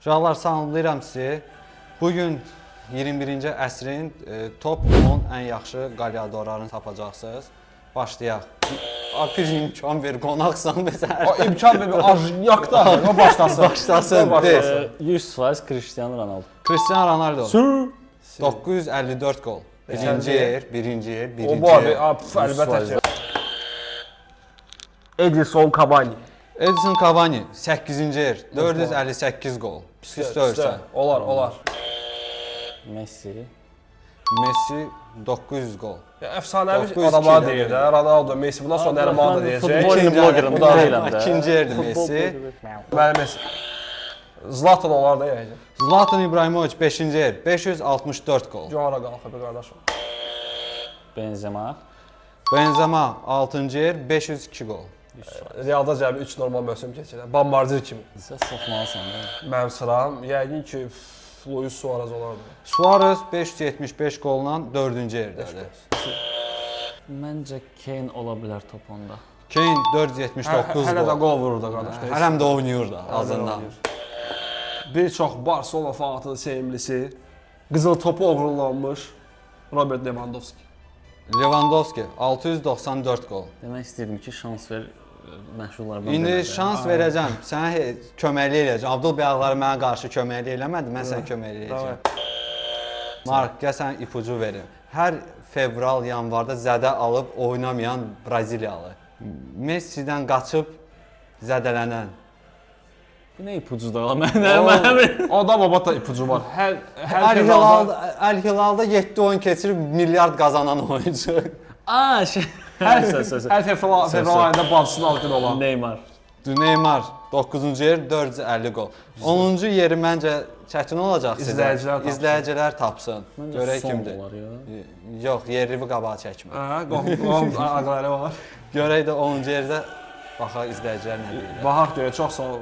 Uşaqlar, salamlayıram sizi. Bugün 21-ci əsrin top 10 ən yaxşı qalyadorlarını tapacaqsınız. Başlayaq. Bir imkan ver, qonaqsan məsələn. İmkan ver, ajyak da, o başlasın. Başlasın. 100% Cristiano Ronaldo. Cristiano Ronaldo. Sür. 954 gol. Birinci yer, birinci yer, birinci O bu abi, yer. əlbəttə ki. Edison Cavani. Edison Cavani 8-ci yer, 458 gol. Pis döyürsən. Olar. Messi. Messi 900 gol. Əfsanəvi 902 adamlar deyir də, Ronaldo, Messi, bundan sonra Neymar da deyəcək. Futbol blogerim bu da deyiləm də. İkinci yerdir Messi. Mənim Messi. Zlatan olar da yəqin. Zlatan İbrahimovic 5-ci yer, 564 gol. Johara qalxıb qardaşım. Benzema. Benzema 6-cı yer, 502 gol. Realda cəmi 3 normal mövsüm keçirən, bombardir kimi. Sən soxmalısan da. Mənim sıram, yəqin ki, Luis Suarez olardı. Suarez 575 golla 4-cü yerdədir. Məncə Kane ola bilər top onda. Kane 479 Hələ də gol. qol vurur da qardaş. Hələm də oynayır da azından. Bir çox Barcelona fanatının sevimlisi, qızıl topu oğurlanmış Robert Lewandowski. Lewandowski 694 gol. Demək istəyirdim ki, şans ver məşhurlardan. İndi şans verəcəm. Sənə köməklik eləyəcəm. Abdul Bəyağları mənə qarşı köməklik eləmədi, mən sənə köməklik eləyəcəm. Mark, gəl sənə ipucu verim. Hər fevral, yanvarda zədə alıb oynamayan Braziliyalı. Messidən qaçıb zədələnən. Bu nə ipucudur mənə? O da baba ipucu var. Əl-Hilalda 7 oyun keçirib milyard qazanan oyuncu. Hər fevral ayında bacısını aldın olan. Neymar. Neymar 9-cu yer, 450 gol. 10-cu yeri məncə çətin olacaq sizə. İzləyicilər tapsın. Görək kimdir. Yox, yerli qabağa çəkmə. Qom ağları var. Görək də 10-cu yerdə baxaq izləyicilər nə deyirlər. Bahaq deyir, çox sağ ol.